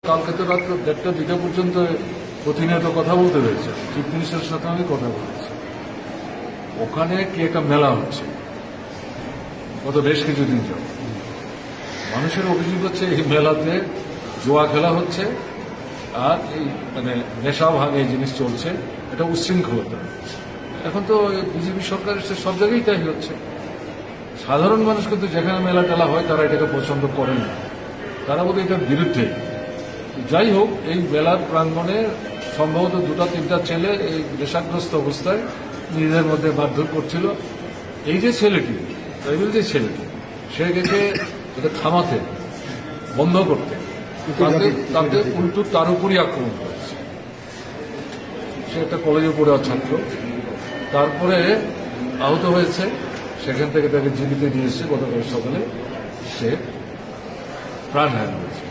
কালকে তো রাত 1:30-2টা পর্যন্ত প্রতিনিয়ত কথা বলতে হয়েছে। চিফ মিনিস্টারের সাথে আমি কথা বলেছি। ওখানে কি একটা মেলা হচ্ছে গত বেশ কিছুদিন যাবত। মানুষের অভিযোগ হচ্ছে এই মেলাতে জোয়া খেলা হচ্ছে আর এই নেশা ভাঙ এই জিনিস চলছে, এটা উচ্ছৃঙ্খলতা। এখন তো বিজেপি সরকার সব জায়গায় তাই হচ্ছে। সাধারণ মানুষ কিন্তু যেখানে মেলা টেলা হয় তারা এটাকে পছন্দ করেন না, তারা বোধ এটার বিরুদ্ধে। যাই হোক, এই মেলার প্রাঙ্গণে সম্ভবত 2-3টা ছেলে এই নেশাগ্রস্ত অবস্থায় নিজেদের মধ্যে মারধর করছিল। এই যে ছেলেটি, ট্রাইবেল যে ছেলেটি, সে গেছে এটা থামাতে, বন্ধ করতে, তাকে উল্টো তার উপরই আক্রমণ করেছে। সে একটা কলেজে পড়া ছাত্র, তারপরে আহত হয়েছে। সেখান থেকে তাকে জীবিত নিয়ে এসেছে গতকাল সকালে, সে প্রাণ হারিয়েছে।